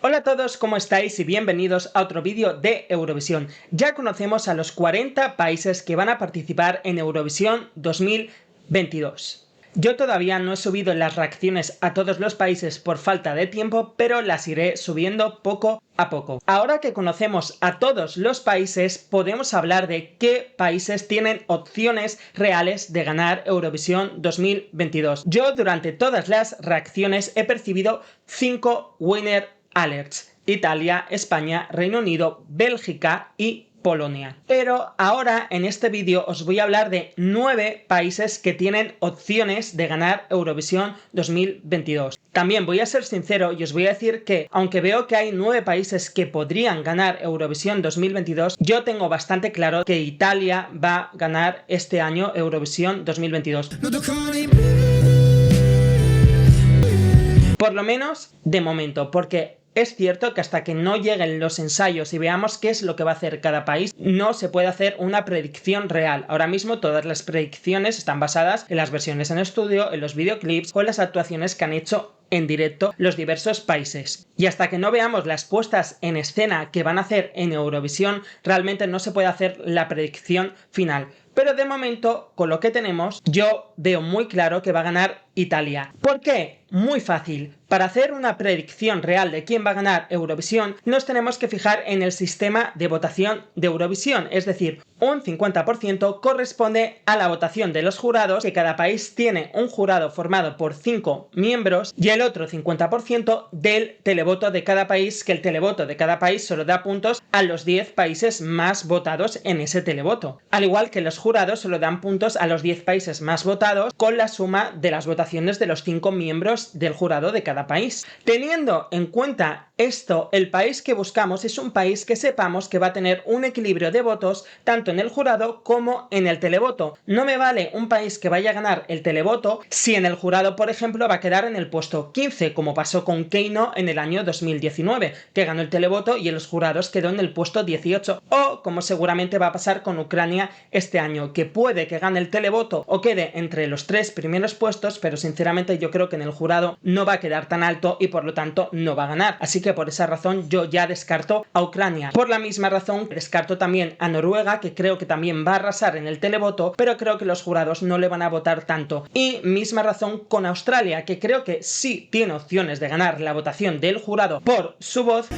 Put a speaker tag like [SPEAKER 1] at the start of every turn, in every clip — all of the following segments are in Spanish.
[SPEAKER 1] Hola a todos, ¿cómo estáis? Y bienvenidos a otro vídeo de Eurovisión. Ya conocemos a los 40 países que van a participar en Eurovisión 2022. Yo todavía no he subido las reacciones a todos los países por falta de tiempo, pero las iré subiendo poco a poco. Ahora que conocemos a todos los países, podemos hablar de qué países tienen opciones reales de ganar Eurovisión 2022. Yo durante todas las reacciones he percibido 5 winner alerts: Italia, España, Reino Unido, Bélgica y Polonia. Pero ahora en este vídeo os voy a hablar de 9 países que tienen opciones de ganar Eurovisión 2022. También voy a ser sincero y os voy a decir que, aunque veo que hay 9 países que podrían ganar Eurovisión 2022, yo tengo bastante claro que Italia va a ganar este año Eurovisión 2022. Por lo menos de momento, porque es cierto que hasta que no lleguen los ensayos y veamos qué es lo que va a hacer cada país, no se puede hacer una predicción real. Ahora mismo todas las predicciones están basadas en las versiones en estudio, en los videoclips o en las actuaciones que han hecho en directo los diversos países. Y hasta que no veamos las puestas en escena que van a hacer en Eurovisión, realmente no se puede hacer la predicción final. Pero de momento, con lo que tenemos, yo veo muy claro que va a ganar Italia. ¿Por qué? Muy fácil. Para hacer una predicción real de quién va a ganar Eurovisión, nos tenemos que fijar en el sistema de votación de Eurovisión, es decir, un 50% corresponde a la votación de los jurados, que cada país tiene un jurado formado por 5 miembros, y el otro 50% del televoto de cada país, que el televoto de cada país solo da puntos a los 10 países más votados en ese televoto. Al igual que los jurados solo dan puntos a los 10 países más votados con la suma de las votaciones de los 5 miembros del jurado de cada país. Teniendo en cuenta esto, el país que buscamos es un país que sepamos que va a tener un equilibrio de votos tanto en el jurado como en el televoto. No me vale un país que vaya a ganar el televoto si en el jurado, por ejemplo, va a quedar en el puesto 15, como pasó con Keino en el año 2019, que ganó el televoto y en los jurados quedó en el puesto 18, o como seguramente va a pasar con Ucrania este año, que puede que gane el televoto o quede entre los 3 primeros puestos, pero sinceramente yo creo que en el jurado no va a quedar tan alto y por lo tanto no va a ganar. Así que por esa razón yo ya descarto a Ucrania. Por la misma razón descarto también a Noruega, que creo que también va a arrasar en el televoto, pero creo que los jurados no le van a votar tanto. Y misma razón con Australia, que creo que sí tiene opciones de ganar la votación del jurado por su voz,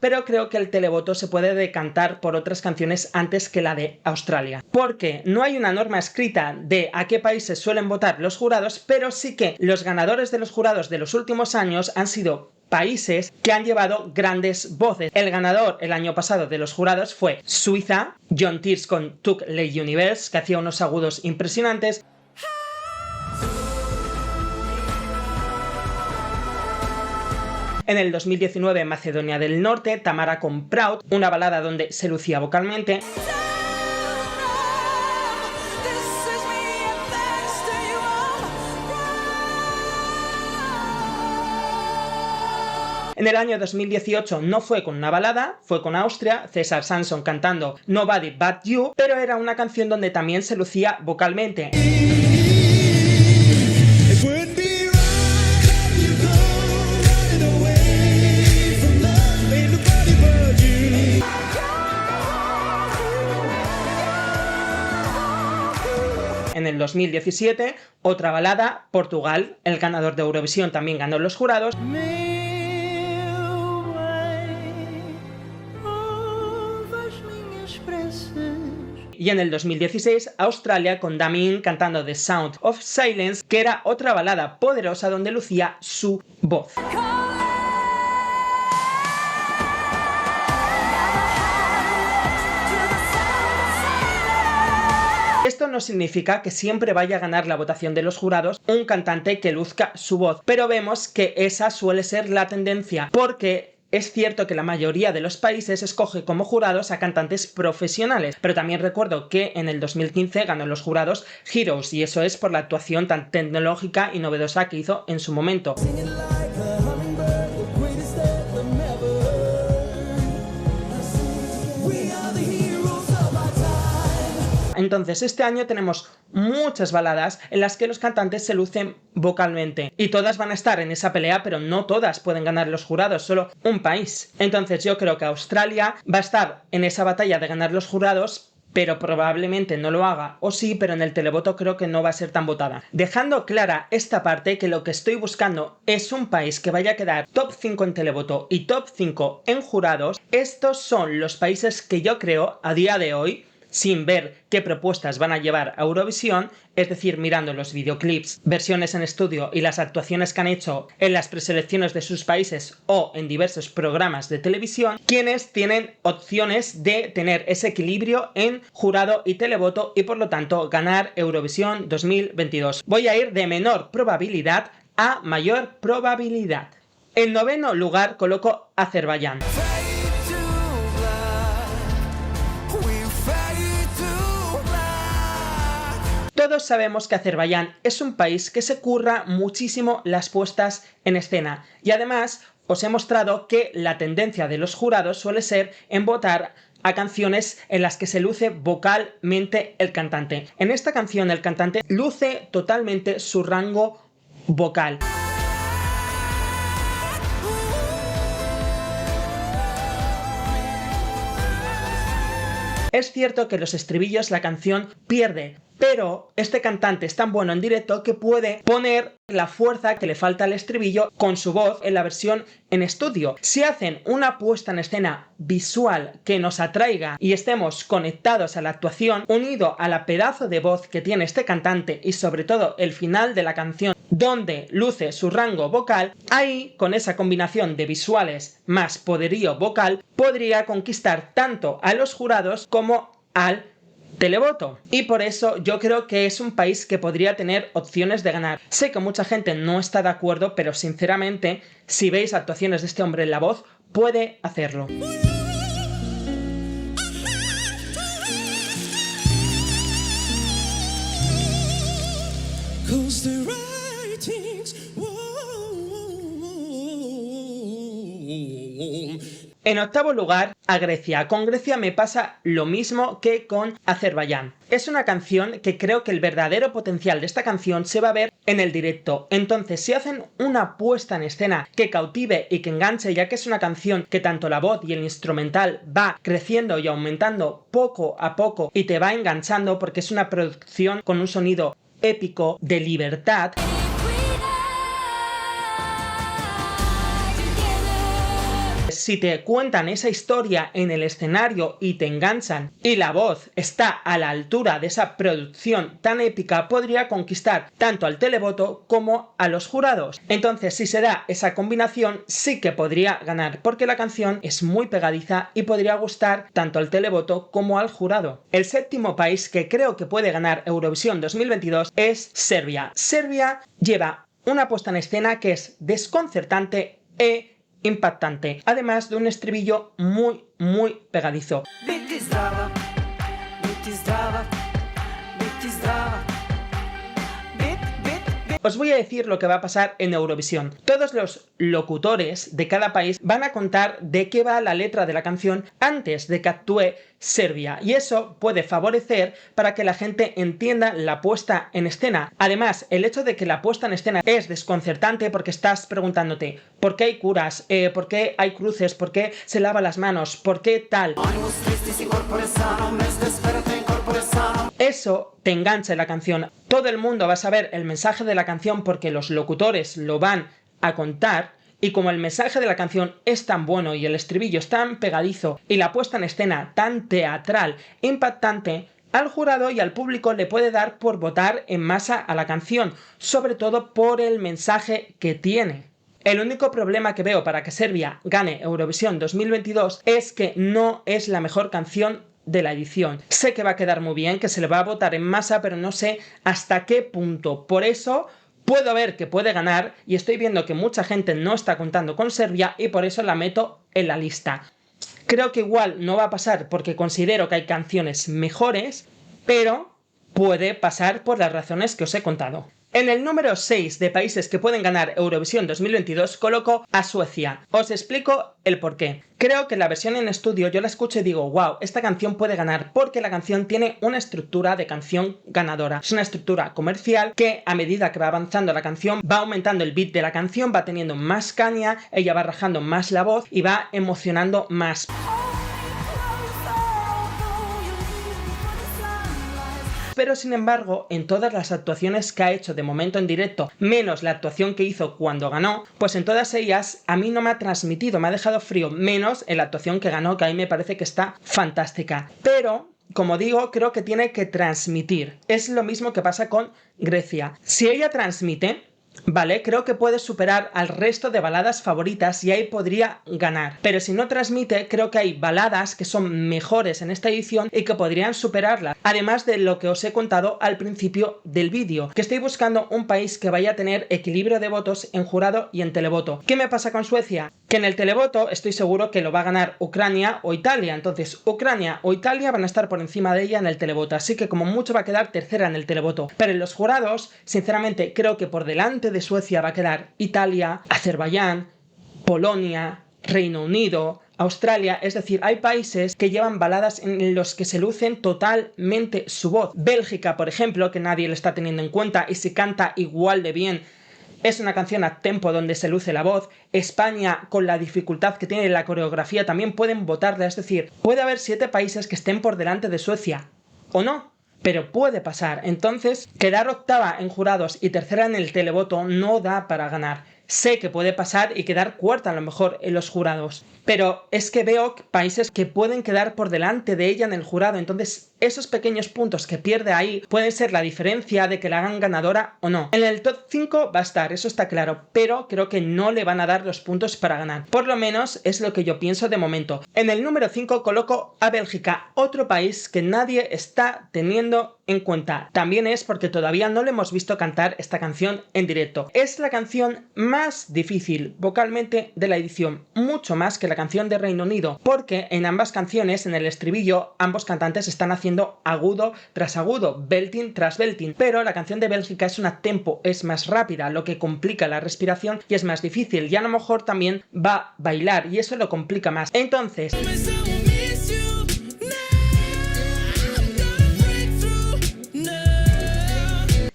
[SPEAKER 1] pero creo que el televoto se puede decantar por otras canciones antes que la de Australia. Porque no hay una norma escrita de a qué países suelen votar los jurados, pero sí que los ganadores de los jurados de los últimos años han sido países que han llevado grandes voces. El ganador el año pasado de los jurados fue Suiza, John Tears con Took Le Universe, que hacía unos agudos impresionantes. En el 2019 Macedonia del Norte, Tamara con Proud, una balada donde se lucía vocalmente. En el año 2018 no fue con una balada, fue con Austria, César Sansón cantando Nobody But You, pero era una canción donde también se lucía vocalmente. En el 2017, otra balada, Portugal, el ganador de Eurovisión también ganó los jurados. Y en el 2016, Australia con Damien cantando The Sound of Silence, que era otra balada poderosa donde lucía su voz. Esto no significa que siempre vaya a ganar la votación de los jurados un cantante que luzca su voz, pero vemos que esa suele ser la tendencia, porque es cierto que la mayoría de los países escoge como jurados a cantantes profesionales, pero también recuerdo que en el 2015 ganó los jurados Heroes, y eso es por la actuación tan tecnológica y novedosa que hizo en su momento. Entonces este año tenemos muchas baladas en las que los cantantes se lucen vocalmente y todas van a estar en esa pelea, pero no todas pueden ganar los jurados, solo un país. Entonces yo creo que Australia va a estar en esa batalla de ganar los jurados, pero probablemente no lo haga, o sí, pero en el televoto creo que no va a ser tan votada. Dejando clara esta parte, que lo que estoy buscando es un país que vaya a quedar top 5 en televoto y top 5 en jurados. Estos son los países que yo creo a día de hoy, sin ver qué propuestas van a llevar a Eurovisión, es decir, mirando los videoclips, versiones en estudio y las actuaciones que han hecho en las preselecciones de sus países o en diversos programas de televisión, quienes tienen opciones de tener ese equilibrio en jurado y televoto y por lo tanto ganar Eurovisión 2022. Voy a ir de menor probabilidad a mayor probabilidad. En noveno lugar coloco Azerbaiyán. Todos sabemos que Azerbaiyán es un país que se curra muchísimo las puestas en escena y además os he mostrado que la tendencia de los jurados suele ser en votar a canciones en las que se luce vocalmente el cantante. En esta canción el cantante luce totalmente su rango vocal. Es cierto que los estribillos la canción pierde, pero este cantante es tan bueno en directo que puede poner la fuerza que le falta al estribillo con su voz en la versión en estudio. Si hacen una puesta en escena visual que nos atraiga y estemos conectados a la actuación, unido a la pedazo de voz que tiene este cantante y sobre todo el final de la canción donde luce su rango vocal, ahí con esa combinación de visuales más poderío vocal podría conquistar tanto a los jurados como al televoto. Y por eso yo creo que es un país que podría tener opciones de ganar. Sé que mucha gente no está de acuerdo, pero sinceramente, si veis actuaciones de este hombre en La Voz, puede hacerlo. En octavo lugar, a Grecia. Con Grecia me pasa lo mismo que con Azerbaiyán. Es una canción que creo que el verdadero potencial de esta canción se va a ver en el directo. Entonces, si hacen una puesta en escena que cautive y que enganche, ya que es una canción que tanto la voz y el instrumental va creciendo y aumentando poco a poco y te va enganchando porque es una producción con un sonido épico de libertad. Si te cuentan esa historia en el escenario y te enganchan y la voz está a la altura de esa producción tan épica, podría conquistar tanto al televoto como a los jurados. Entonces, si se da esa combinación, sí que podría ganar, porque la canción es muy pegadiza y podría gustar tanto al televoto como al jurado. El séptimo país que creo que puede ganar Eurovisión 2022 es Serbia. Serbia lleva una puesta en escena que es desconcertante e impactante, además de un estribillo muy pegadizo. Os voy a decir lo que va a pasar en Eurovisión. Todos los locutores de cada país van a contar de qué va la letra de la canción antes de que actúe Serbia, y eso puede favorecer para que la gente entienda la puesta en escena. Además, el hecho de que la puesta en escena es desconcertante porque estás preguntándote ¿por qué hay curas? ¿Por qué hay cruces? ¿Por qué se lava las manos? ¿Por qué tal? Eso te engancha en la canción. Todo el mundo va a saber el mensaje de la canción porque los locutores lo van a contar, y como el mensaje de la canción es tan bueno y el estribillo es tan pegadizo y la puesta en escena tan teatral e impactante, al jurado y al público le puede dar por votar en masa a la canción, sobre todo por el mensaje que tiene. El único problema que veo para que Serbia gane Eurovisión 2022 es que no es la mejor canción de la edición. Sé que va a quedar muy bien, que se le va a votar en masa, pero no sé hasta qué punto. Por eso puedo ver que puede ganar y estoy viendo que mucha gente no está contando con Serbia y por eso la meto en la lista. Creo que igual no va a pasar porque considero que hay canciones mejores, pero puede pasar por las razones que os he contado. En el número 6 de países que pueden ganar Eurovisión 2022 coloco a Suecia. Os explico el porqué. Creo que la versión en estudio yo la escucho y digo, wow, esta canción puede ganar porque la canción tiene una estructura de canción ganadora. Es una estructura comercial que a medida que va avanzando la canción va aumentando el beat de la canción, va teniendo más caña, ella va rajando más la voz y va emocionando más. Pero sin embargo, en todas las actuaciones que ha hecho de momento en directo, menos la actuación que hizo cuando ganó, pues en todas ellas a mí no me ha transmitido, me ha dejado frío, menos en la actuación que ganó, que a mí me parece que está fantástica. Pero como digo, creo que tiene que transmitir. Es lo mismo que pasa con Grecia. Si ella transmite, vale, creo que puede superar al resto de baladas favoritas y ahí podría ganar. Pero si no transmite, creo que hay baladas que son mejores en esta edición y que podrían superarla. Además de lo que os he contado al principio del vídeo, que estoy buscando un país que vaya a tener equilibrio de votos en jurado y en televoto. ¿Qué me pasa con Suecia? Que en el televoto estoy seguro que lo va a ganar Ucrania o Italia. Entonces Ucrania o Italia van a estar por encima de ella en el televoto. Así que como mucho va a quedar tercera en el televoto. Pero en los jurados, sinceramente, creo que por delante de Suecia va a quedar Italia, Azerbaiyán, Polonia, Reino Unido, Australia. Es decir, hay países que llevan baladas en los que se lucen totalmente su voz. Bélgica, por ejemplo, que nadie lo está teniendo en cuenta y si canta igual de bien, es una canción a tempo donde se luce la voz. España, con la dificultad que tiene la coreografía, también pueden votarla. Es decir, puede haber 7 países que estén por delante de Suecia, o no, pero puede pasar. Entonces, quedar octava en jurados y tercera en el televoto no da para ganar. Sé que puede pasar y quedar cuarta a lo mejor en los jurados, pero es que veo países que pueden quedar por delante de ella en el jurado. Entonces esos pequeños puntos que pierde ahí pueden ser la diferencia de que la hagan ganadora o no. En el top 5 va a estar, eso está claro, pero creo que no le van a dar los puntos para ganar. Por lo menos es lo que yo pienso de momento. En el número 5 coloco a Bélgica, otro país que nadie está teniendo en cuenta. También es porque todavía no le hemos visto cantar esta canción en directo. Es la canción más difícil vocalmente de la edición, mucho más que la canción de Reino Unido, porque en ambas canciones, en el estribillo, ambos cantantes están haciendo agudo tras agudo, belting tras belting, pero la canción de Bélgica es una tempo, es más rápida, lo que complica la respiración y es más difícil, y a lo mejor también va a bailar y eso lo complica más. Entonces,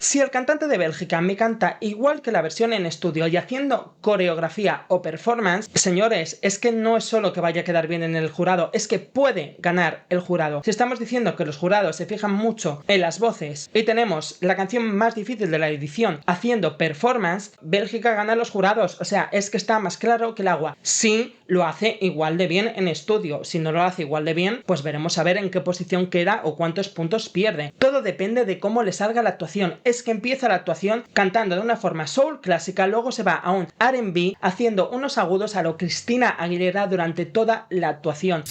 [SPEAKER 1] si el cantante de Bélgica me canta igual que la versión en estudio y haciendo coreografía o performance, señores, es que no es solo que vaya a quedar bien en el jurado, es que puede ganar el jurado. Si estamos diciendo que los jurados se fijan mucho en las voces y tenemos la canción más difícil de la edición haciendo performance, Bélgica gana los jurados. O sea, es que está más claro que el agua. Si lo hace igual de bien en estudio, si no lo hace igual de bien, pues veremos a ver en qué posición queda o cuántos puntos pierde. Todo depende de cómo le salga la actuación. Es que empieza la actuación cantando de una forma soul clásica, luego se va a un R&B haciendo unos agudos a lo Cristina Aguilera durante toda la actuación.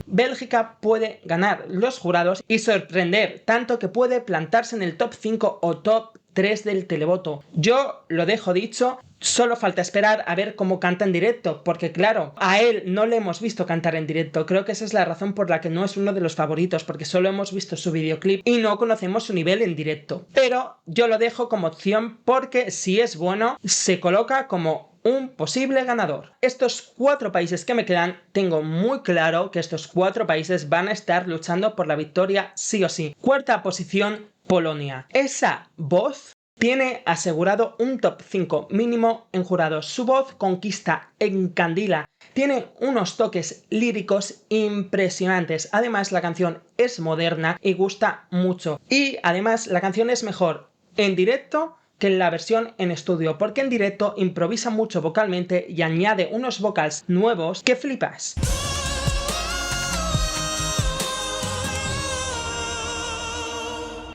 [SPEAKER 1] Bélgica puede ganar los jurados y sorprender, tanto que puede plantarse en el top 5 o top 3 del televoto. Yo lo dejo dicho, solo falta esperar a ver cómo canta en directo, porque claro, a él no le hemos visto cantar en directo. Creo que esa es la razón por la que no es uno de los favoritos, porque solo hemos visto su videoclip y no conocemos su nivel en directo. Pero yo lo dejo como opción porque si es bueno, se coloca como un posible ganador. Estos 4 países que me quedan, tengo muy claro que estos 4 países van a estar luchando por la victoria sí o sí. Cuarta posición, Polonia. Esa voz tiene asegurado un top 5 mínimo en jurados. Su voz conquista, encandila, tiene unos toques líricos impresionantes. Además, la canción es moderna y gusta mucho. Y además, la canción es mejor en directo que en la versión en estudio, porque en directo improvisa mucho vocalmente y añade unos vocals nuevos que flipas.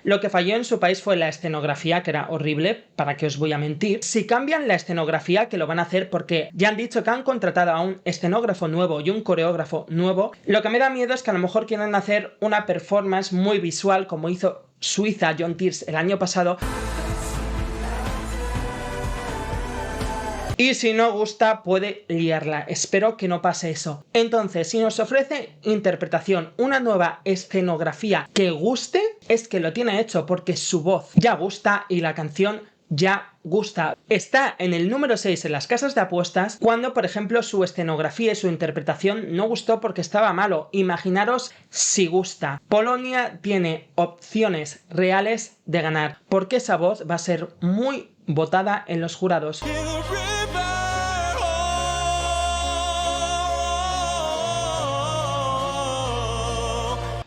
[SPEAKER 1] Lo que falló en su país fue la escenografía, que era horrible, para qué os voy a mentir. Si cambian la escenografía, que lo van a hacer porque ya han dicho que han contratado a un escenógrafo nuevo y un coreógrafo nuevo, lo que me da miedo es que a lo mejor quieren hacer una performance muy visual como hizo Suiza John Tears el año pasado. Y si no gusta, puede liarla. Espero que no pase eso. Entonces, si nos ofrece interpretación, una nueva escenografía que guste, es que lo tiene hecho porque su voz ya gusta y la canción ya gusta. Está en el número 6 en las casas de apuestas cuando, por ejemplo, su escenografía y su interpretación no gustó porque estaba malo. Imaginaros si gusta. Polonia tiene opciones reales de ganar porque esa voz va a ser muy votada en los jurados.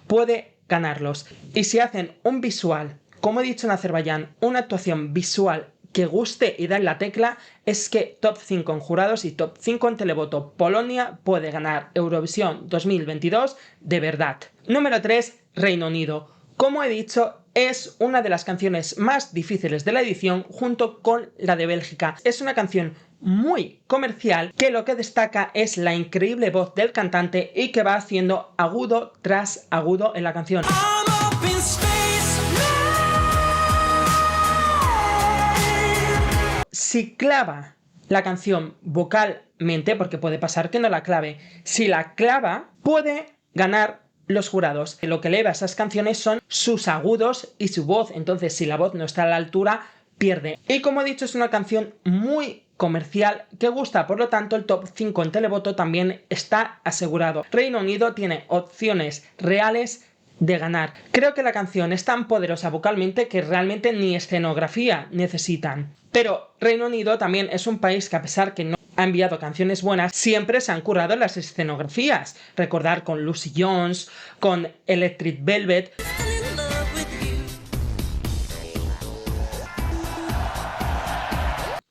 [SPEAKER 1] Puede ganarlos. Y si hacen un visual, como he dicho en Azerbaiyán, una actuación visual que guste y da en la tecla, es que top 5 en jurados y top 5 en televoto. Polonia puede ganar Eurovisión 2022 de verdad. Número 3, Reino Unido. Como he dicho, es una de las canciones más difíciles de la edición junto con la de Bélgica. Es una canción muy comercial que lo que destaca es la increíble voz del cantante y que va haciendo agudo tras agudo en la canción. Si clava la canción vocalmente, porque puede pasar que no la clave, si la clava puede ganar los jurados. Lo que eleva esas canciones son sus agudos y su voz, entonces si la voz no está a la altura, pierde. Y como he dicho, es una canción muy comercial que gusta, por lo tanto el top 5 en televoto también está asegurado. Reino Unido tiene opciones reales de ganar. Creo que la canción es tan poderosa vocalmente que realmente ni escenografía necesitan. Pero Reino Unido también es un país que, a pesar que no ha enviado canciones buenas, siempre se han currado las escenografías. Recordar con Lucy Jones, con Electric Velvet.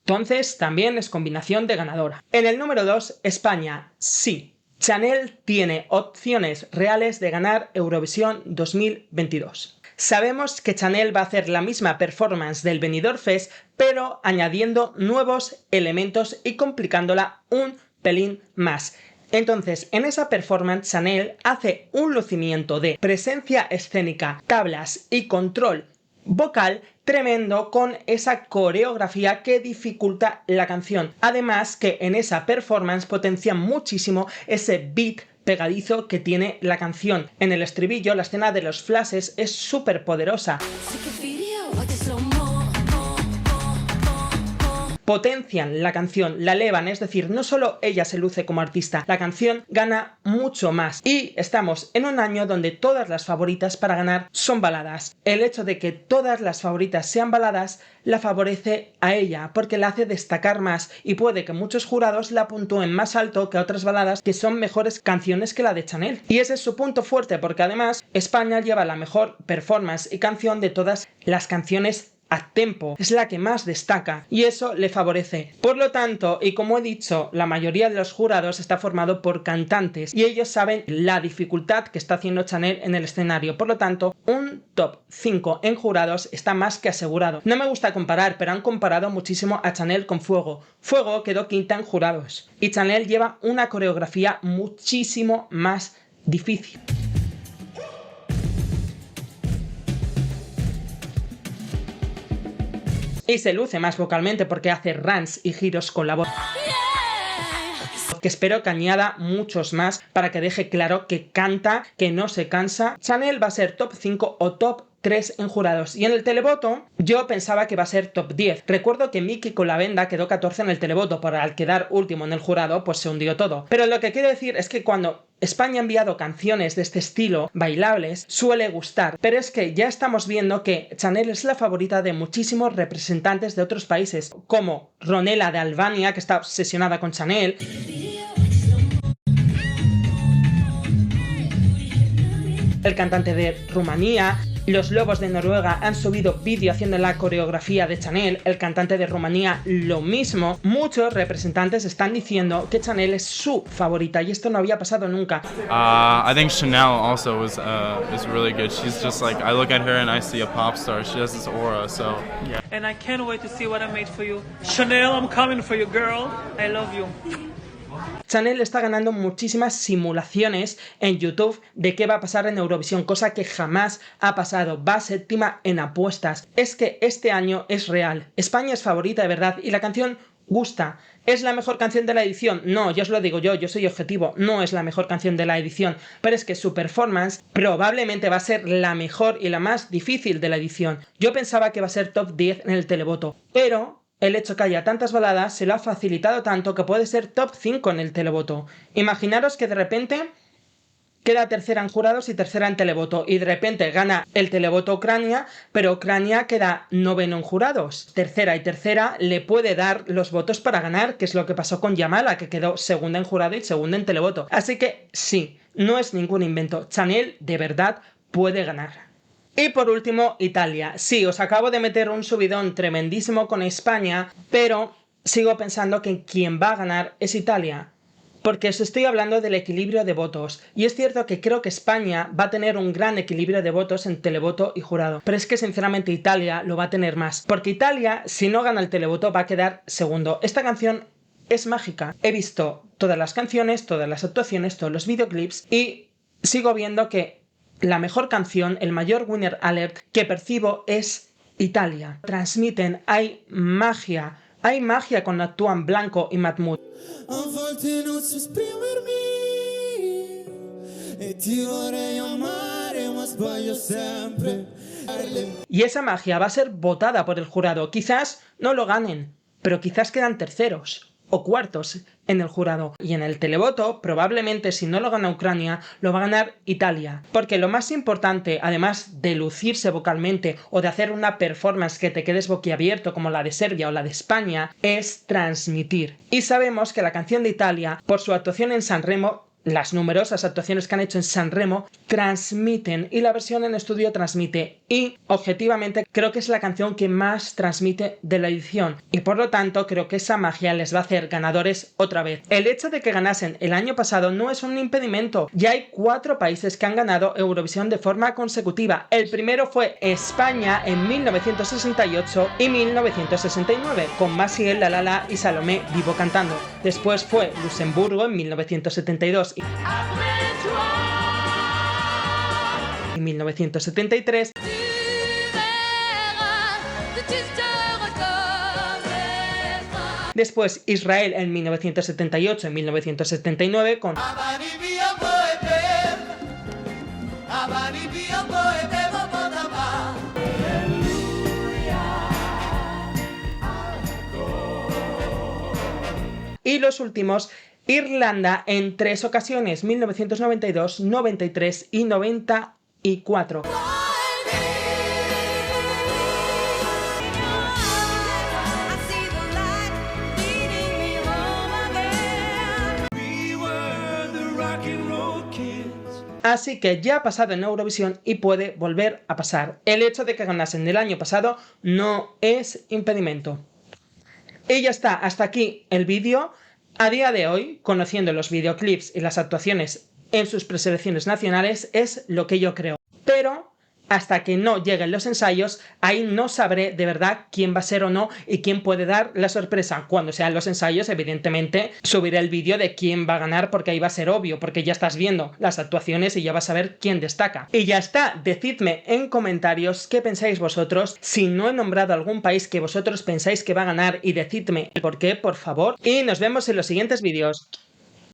[SPEAKER 1] Entonces también es combinación de ganadora. En el número 2, España, sí. Chanel tiene opciones reales de ganar Eurovisión 2022. Sabemos que Chanel va a hacer la misma performance del Benidorm Fest, pero añadiendo nuevos elementos y complicándola un pelín más. Entonces, en esa performance, Chanel hace un lucimiento de presencia escénica, tablas y control vocal tremendo con esa coreografía que dificulta la canción. Además que en esa performance potencia muchísimo ese beat pegadizo que tiene la canción. En el estribillo, la escena de los flashes es súper poderosa. Potencian la canción, la elevan, es decir, no solo ella se luce como artista, la canción gana mucho más. Y estamos en un año donde todas las favoritas para ganar son baladas. El hecho de que todas las favoritas sean baladas la favorece a ella, porque la hace destacar más y puede que muchos jurados la puntúen más alto que otras baladas que son mejores canciones que la de Chanel. Y ese es su punto fuerte, porque además España lleva la mejor performance y canción de todas las canciones a tempo, es la que más destaca y eso le favorece. Por lo tanto, y como he dicho, la mayoría de los jurados está formado por cantantes y ellos saben la dificultad que está haciendo Chanel en el escenario. Por lo tanto, un top 5 en jurados está más que asegurado. No me gusta comparar, pero han comparado muchísimo a Chanel con Fuego. Fuego quedó quinta en jurados y Chanel lleva una coreografía muchísimo más difícil. Y se luce más vocalmente porque hace runs y giros con la voz. Que espero que añada muchos más para que deje claro que canta, que no se cansa. Chanel va a ser top 5 o top 3 en jurados. Y en el televoto yo pensaba que va a ser top 10. Recuerdo que Miki con la venda quedó 14 en el televoto, pero al quedar último en el jurado pues se hundió todo. Pero lo que quiero decir es que cuando España ha enviado canciones de este estilo, bailables, suele gustar. Pero es que ya estamos viendo que Chanel es la favorita de muchísimos representantes de otros países, como Ronela de Albania, que está obsesionada con Chanel. El cantante de Rumanía, los Lobos de Noruega han subido vídeo haciendo la coreografía de Chanel, el cantante de Rumanía lo mismo. Muchos representantes están diciendo que Chanel es su favorita y esto no había pasado nunca.
[SPEAKER 2] I think Chanel also is really good. She's just like, I look at her and I see a pop star. She has this aura, so yeah.
[SPEAKER 3] And I can't wait to see what I made for you. Chanel, I'm coming for you, girl. I love you.
[SPEAKER 1] Chanel está ganando muchísimas simulaciones en YouTube de qué va a pasar en Eurovisión, cosa que jamás ha pasado. Va séptima en apuestas. Es que este año es real. España es favorita de verdad y la canción gusta. ¿Es la mejor canción de la edición? No, ya os lo digo yo soy objetivo, no es la mejor canción de la edición, pero es que su performance probablemente va a ser la mejor y la más difícil de la edición. Yo pensaba que va a ser top 10 en el televoto, pero el hecho que haya tantas baladas se lo ha facilitado tanto que puede ser top 5 en el televoto. Imaginaros que de repente queda tercera en jurados y tercera en televoto, y de repente gana el televoto Ucrania, pero Ucrania queda noveno en jurados. Tercera y tercera le puede dar los votos para ganar, que es lo que pasó con Yamala, que quedó segunda en jurado y segunda en televoto. Así que sí, no es ningún invento. Chanel de verdad puede ganar. Y por último, Italia. Sí, os acabo de meter un subidón tremendísimo con España, pero sigo pensando que quien va a ganar es Italia. Porque os estoy hablando del equilibrio de votos, y es cierto que creo que España va a tener un gran equilibrio de votos en televoto y jurado, pero es que sinceramente Italia lo va a tener más, porque Italia, si no gana el televoto, va a quedar segundo. Esta canción es mágica. He visto todas las canciones, todas las actuaciones, todos los videoclips, y sigo viendo que la mejor canción, el mayor winner alert que percibo es Italia. Transmiten, hay magia cuando actúan Blanco y Mahmood.
[SPEAKER 4] A volte non so esprimermi e ti vorrei amare ma sbaglio sempre.
[SPEAKER 1] Y esa magia va a ser votada por el jurado. Quizás no lo ganen, pero quizás quedan terceros o cuartos en el jurado. Y en el televoto, probablemente si no lo gana Ucrania, lo va a ganar Italia. Porque lo más importante, además de lucirse vocalmente o de hacer una performance que te quedes boquiabierto como la de Serbia o la de España, es transmitir. Y sabemos que la canción de Italia, por su actuación en Sanremo, las numerosas actuaciones que han hecho en Sanremo transmiten, y la versión en estudio transmite, y objetivamente creo que es la canción que más transmite de la edición, y por lo tanto creo que esa magia les va a hacer ganadores otra vez. El hecho de que ganasen el año pasado no es un impedimento. Ya hay 4 países que han ganado Eurovisión de forma consecutiva. El primero fue España en 1968 y 1969, con Maciel, La Lala y Salomé Vivo cantando. Después fue Luxemburgo en 1972 y 1973. Después Israel en 1978 y 1979 con y los últimos Irlanda en 3 ocasiones, 1992, 93 y 94. Así que ya ha pasado en Eurovisión y puede volver a pasar. El hecho de que ganasen el año pasado no es impedimento. Y ya está, hasta aquí el vídeo. A día de hoy, conociendo los videoclips y las actuaciones en sus preselecciones nacionales, es lo que yo creo. Pero hasta que no lleguen los ensayos, ahí no sabré de verdad quién va a ser o no y quién puede dar la sorpresa. Cuando sean los ensayos, evidentemente, subiré el vídeo de quién va a ganar, porque ahí va a ser obvio, porque ya estás viendo las actuaciones y ya vas a ver quién destaca. Y ya está, decidme en comentarios qué pensáis vosotros, si no he nombrado algún país que vosotros pensáis que va a ganar, y decidme el por qué, por favor. Y nos vemos en los siguientes vídeos.